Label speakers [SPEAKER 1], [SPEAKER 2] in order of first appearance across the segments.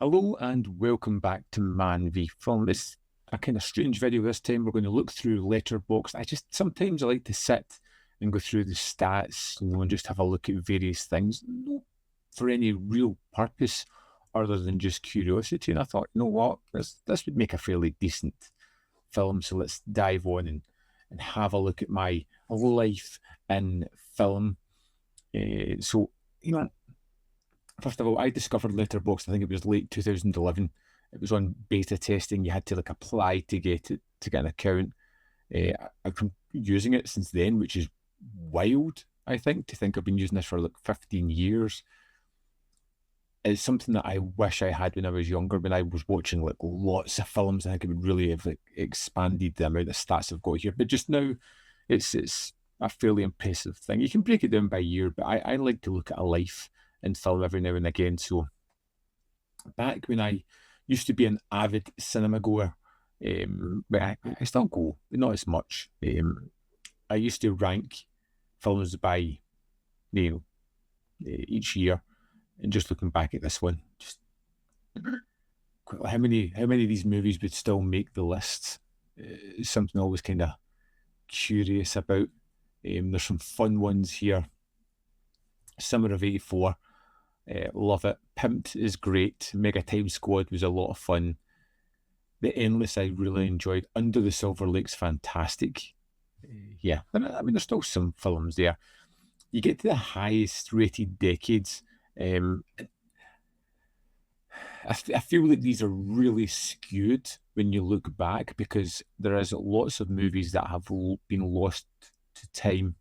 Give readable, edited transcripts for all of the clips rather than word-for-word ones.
[SPEAKER 1] Hello and welcome back to Man v Film. It's a kind of strange video this time. We're going to look through Letterboxd. Sometimes I like to sit and go through the stats, and just have a look at various things, not for any real purpose other than just curiosity. And I thought, you know what, this would make a fairly decent film. So let's dive on and have a look at my life in film. So, you know, First of all, I discovered Letterboxd, I think it was late 2011. It was on beta testing. You had to apply to get it, to get an account. I've been using it since then, which is wild, I think, to think I've been using this for 15 years. It's something that I wish I had when I was younger, when I was watching lots of films. I think it would really have expanded the amount of stats I've got here. But just now, it's a fairly impressive thing. You can break it down by year, but I like to look at a life in film every now and again. So back when I used to be an avid cinema goer, but I still go, but not as much. I used to rank films by, each year, and just looking back at this one, just how many of these movies would still make the list? Something always kind of curious about. There's some fun ones here. Summer of '84. Love it. Pimped is great. Mega Time Squad was a lot of fun. The Endless I really enjoyed. Under the Silver Lake's fantastic. Yeah, I mean, there's still some films there. You get to the highest rated decades. I feel like these are really skewed when you look back, because there is lots of movies that have been lost to time.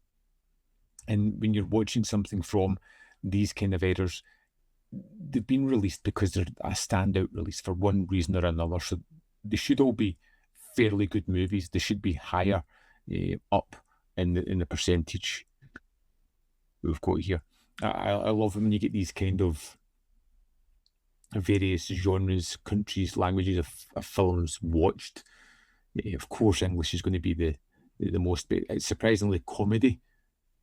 [SPEAKER 1] And when you're watching something from these kind of eras, they've been released because they're a standout release for one reason or another. So they should all be fairly good movies. They should be higher up in the percentage we've got here. I love when you get these kind of various genres, countries, languages of films watched. Of course, English is going to be the most, but it's surprisingly comedy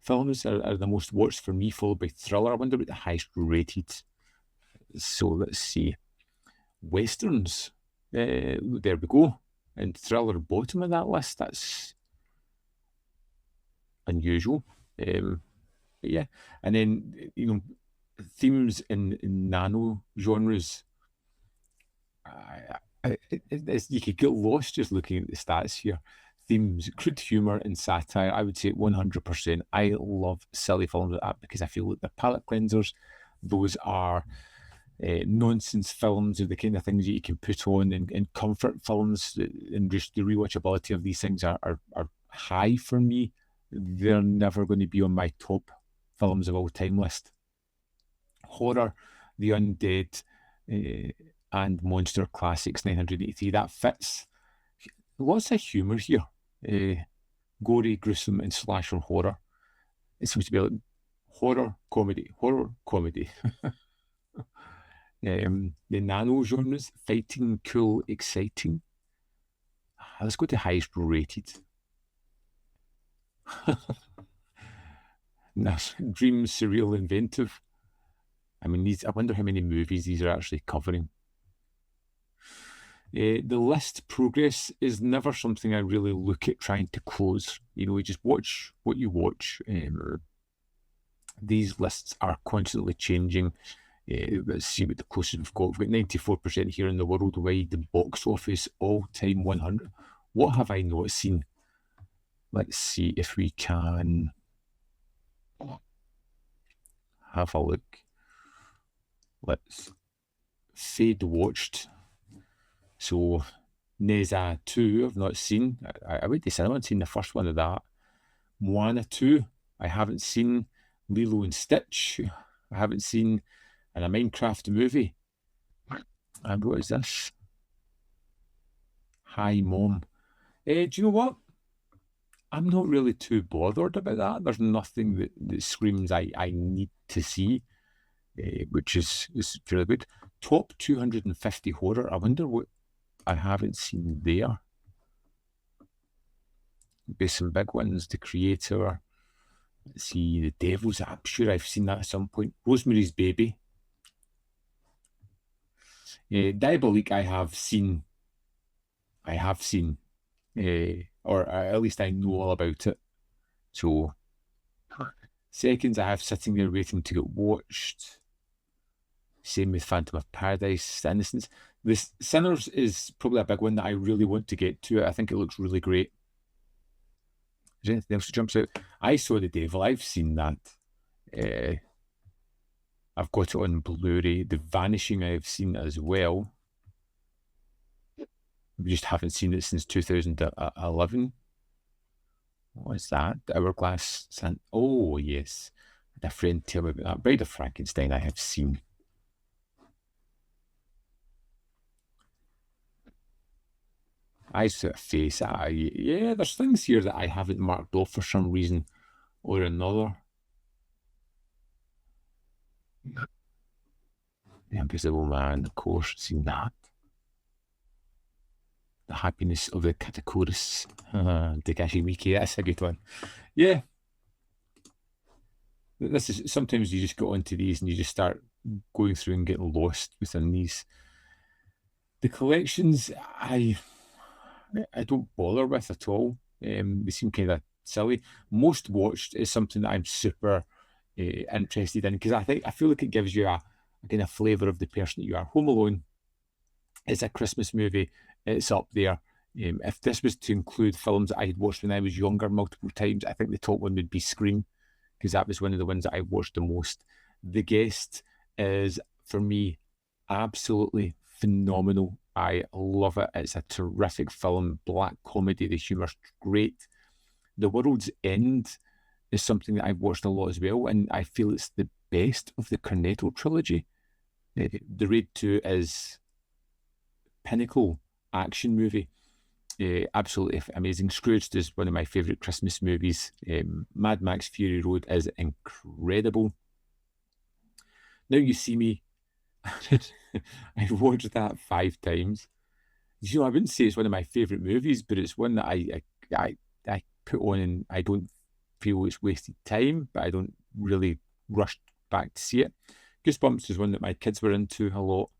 [SPEAKER 1] films are the most watched for me, followed by thriller. I wonder what the highest rated. So let's see. Westerns. There we go. And thriller bottom of that list. That's unusual. But yeah. And then, themes in nano genres. You could get lost just looking at the stats here. Themes, crude humour and satire, I would say 100%. I love silly films like that because I feel like they're palate cleansers. Those are nonsense films, are the kind of things that you can put on, and comfort films, and just the rewatchability of these things are high for me. They're never going to be on my top films of all time list. Horror, The Undead, and monster classics, 983, that fits. Lots of humour here. Gory, gruesome, and slasher horror. It seems to be like horror, comedy, horror, comedy. The nano genres, fighting, cool, exciting. Let's go to highest rated. Dream, surreal, inventive. I mean, I wonder how many movies these are actually covering. The list progress is never something I really look at trying to close. You just watch what you watch. These lists are constantly changing. Let's see what the closest we've got. We've got 94% here in the worldwide. The box office, all-time 100. What have I not seen? Let's see if we can have a look. Let's fade watched. So, Neza 2, I've not seen. I went to cinema and seen the first one of that. Moana 2, I haven't seen. Lilo and Stitch, I haven't seen. And a Minecraft movie. And what is this? Hi, Mom. Do you know what? I'm not really too bothered about that. There's nothing that screams I need to see, which is fairly good. Top 250 horror. I wonder what I haven't seen there. Be some big ones. The Creator. Let's see, The Devils. I'm sure I've seen that at some point. Rosemary's Baby. Diabolique I have seen, or at least I know all about it. So seconds I have sitting there waiting to get watched. Same with Phantom of Paradise, Innocence. This Sinners is probably a big one that I really want to get to. I think it looks really great. Is there anything else that jumps out? I Saw the Devil. I've seen that. I've got it on Blu-ray. The Vanishing I've seen as well. We just haven't seen it since 2011. What is that? The Hourglass Sun. Oh, yes. I had a friend tell me about that. Bride of Frankenstein I have seen. Eyes to a face. Yeah, there's things here that I haven't marked off for some reason or another. The Invisible Man, of course, seen that. The Happiness of the Katakuris. Takashi Miike, that's a good one. Yeah. This is sometimes you just go onto these and you just start going through and getting lost within these. The collections I don't bother with at all. They seem kind of silly. Most watched is something that I'm super interested in because I feel like it gives you a kind of flavour of the person that you are. Home Alone is a Christmas movie. It's up there. If this was to include films that I had watched when I was younger multiple times, I think the top one would be Scream because that was one of the ones that I watched the most. The Guest is, for me, absolutely phenomenal. I love it. It's a terrific film, black comedy. The humour's great. The World's End is something that I've watched a lot as well, and I feel it's the best of the Cornetto trilogy. The Raid 2 is pinnacle action movie. Absolutely amazing. Scrooged is one of my favourite Christmas movies. Mad Max Fury Road is incredible. Now You See Me, I've watched that 5 times. You know, I wouldn't say it's one of my favourite movies, but it's one that I put on and I don't feel it's wasted time, but I don't really rush back to see it. Goosebumps is one that my kids were into a lot.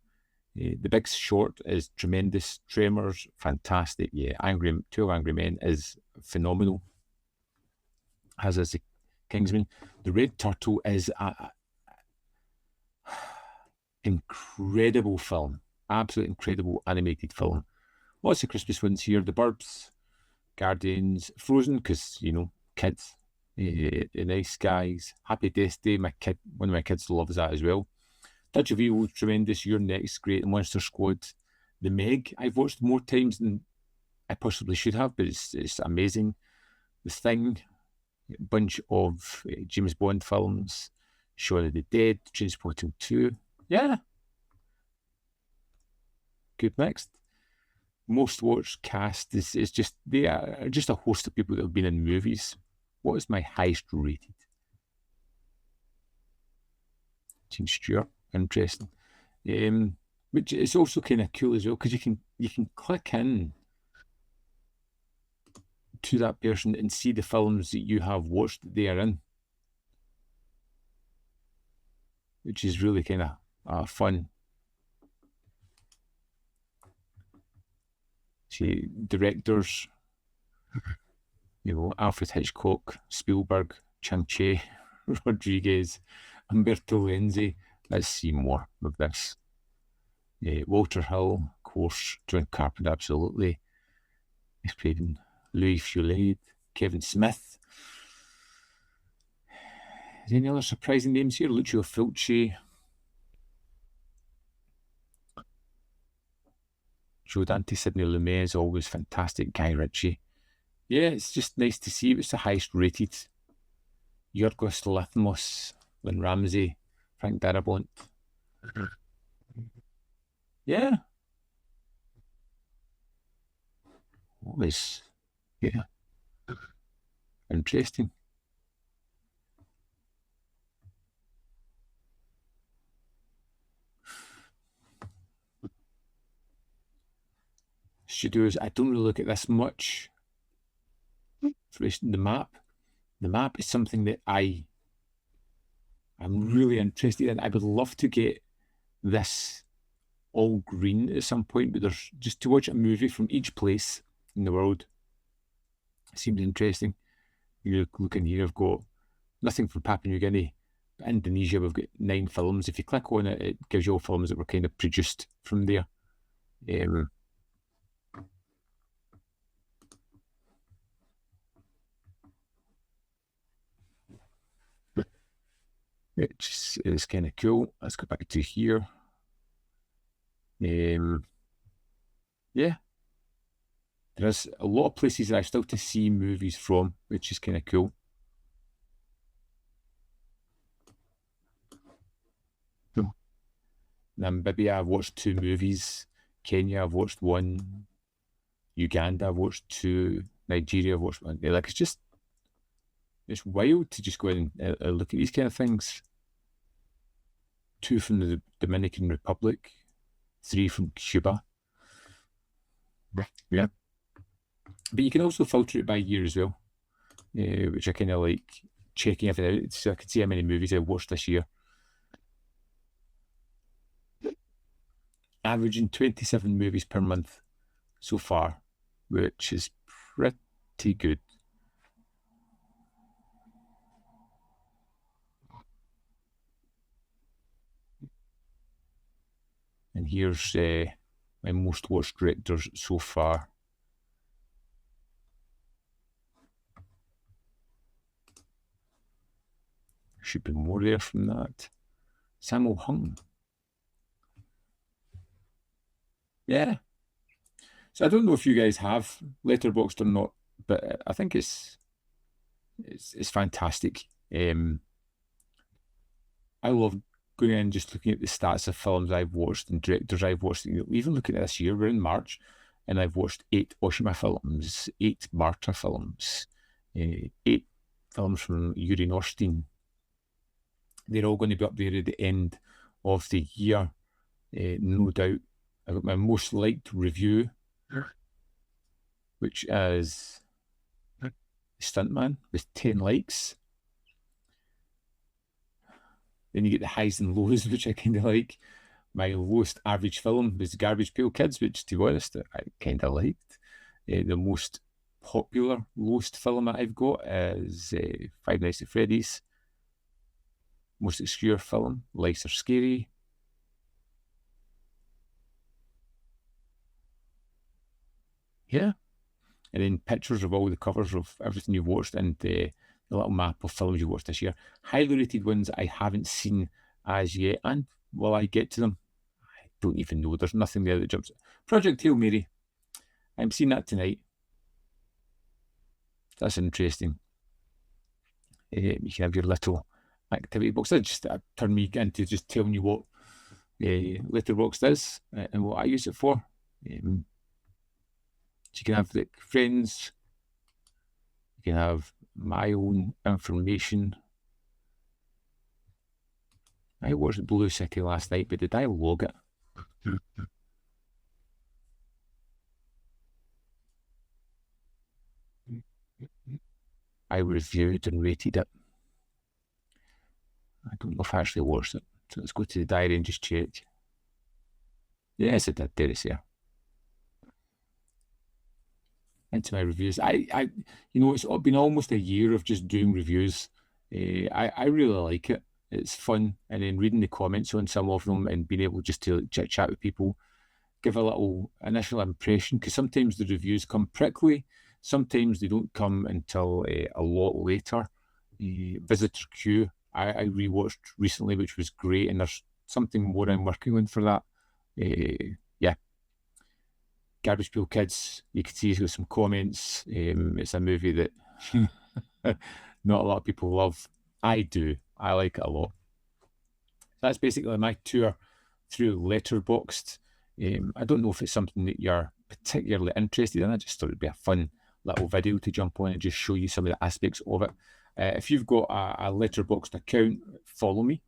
[SPEAKER 1] The Big Short is tremendous. Tremors, fantastic. Yeah, 12 Angry Men is phenomenal. As is the Kingsman. The Red Turtle is a incredible film. Absolutely incredible animated film. Lots of Christmas ones here. The Burbs, Guardians, Frozen, because, you know, kids. The Nice Guys, Happy Death Day. One of my kids loves that as well. Touch of Evil, tremendous. Your Next, great. Monster Squad. The Meg, I've watched more times than I possibly should have, but it's amazing. The Thing, a bunch of James Bond films. Shaun of the Dead, Trainspotting 2. Yeah. Good mix. Most watched cast is just, they are just a host of people that have been in movies. What is my highest rated? Gene Stewart, interesting. Which is also kind of cool as well because you can click in to that person and see the films that you have watched that they are in, which is really kind of fun. See, directors, you know, Alfred Hitchcock, Spielberg, Chang-Chi, Rodriguez, Umberto Lenzi. Let's see more of this. Walter Hill, of course, John Carpenter, absolutely. He's played in Louis Fulet, Kevin Smith. Is there any other surprising names here? Lucio Fulci, Joe Dante, Sidney Lumet is always fantastic. Guy Ritchie. Yeah, it's just nice to see. It's the highest rated. Yorgos Lanthimos, Lynn Ramsey, Frank Darabont. Yeah. Always. Yeah. Interesting. Studios, I don't really look at this much. The map. The map is something that I'm really interested in. I would love to get this all green at some point, but there's just to watch a movie from each place in the world. It seems interesting. You look in here, I've got nothing from Papua New Guinea. Indonesia, we've got 9 films. If you click on it, it gives you all films that were kind of produced from there. Which is kind of cool. Let's go back to here. Yeah, there's a lot of places that I still to see movies from, which is kind of cool. Namibia, I've watched 2 movies. Kenya, I've watched 1. Uganda, I've watched 2. Nigeria, I've watched 1. Like, it's wild to just go in and look at these kind of things. 2 from the Dominican Republic, 3 from Cuba. Yeah. But you can also filter it by year as well, which I kind of like checking everything out so I can see how many movies I watched this year. Averaging 27 movies per month so far, which is pretty good. And here's my most watched directors so far. Should be more there from that. Sammo Hung. Yeah. So I don't know if you guys have Letterboxd or not, but I think it's fantastic. I love going in and just looking at the stats of films I've watched and directors I've watched. Even looking at this year, we're in March, and I've watched 8 Oshima films, 8 Marta films, 8 films from Yuri Norstein. They're all going to be up there at the end of the year, no doubt. I got my most liked review, which is Stuntman with 10 likes. Then you get the highs and lows, which I kind of like. My lowest average film was Garbage Pail Kids, which, to be honest, I kind of liked. The most popular lowest film that I've got is Five Nights at Freddy's. Most obscure film, Lights Are Scary. Yeah. And then pictures of all the covers of everything you've watched and the little map of films you watched this year. Highly rated ones I haven't seen as yet, and while I get to them, I don't even know. There's nothing there that jumps. Project Hail Mary. I'm seeing that tonight. That's interesting. You can have your little activity box. That just turned me into just telling you what Letterboxd is and what I use it for. So you can have like friends. You can have my own information. I watched Blue City last night, but did I log it? I reviewed and rated it. I don't know if I actually watched it. So let's go to the diary and just check. Yes, I did. There it's here. Into my reviews. It's been almost a year of just doing reviews. I really like it. It's fun, and then reading the comments on some of them and being able just to chit chat with people, give a little initial impression, because sometimes the reviews come prickly, sometimes they don't come until a lot later. Visitor Q, I rewatched recently, which was great, and there's something more I'm working on for that. Yeah. Garbage Pail Kids, you can see with some comments. It's a movie that not a lot of people love. I do. I like it a lot. That's basically my tour through Letterboxd. I don't know if it's something that you're particularly interested in. I just thought it'd be a fun little video to jump on and just show you some of the aspects of it. If you've got a Letterboxd account, follow me.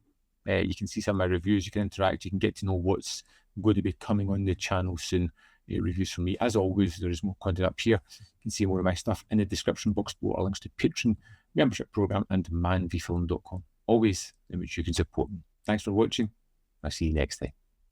[SPEAKER 1] You can see some of my reviews. You can interact. You can get to know what's going to be coming on the channel soon. Reviews from me. As always, there is more content up here. You can see more of my stuff in the description box below, or links to Patreon, membership program, and manvfilm.com. Always in which you can support me. Thanks for watching. I'll see you next time.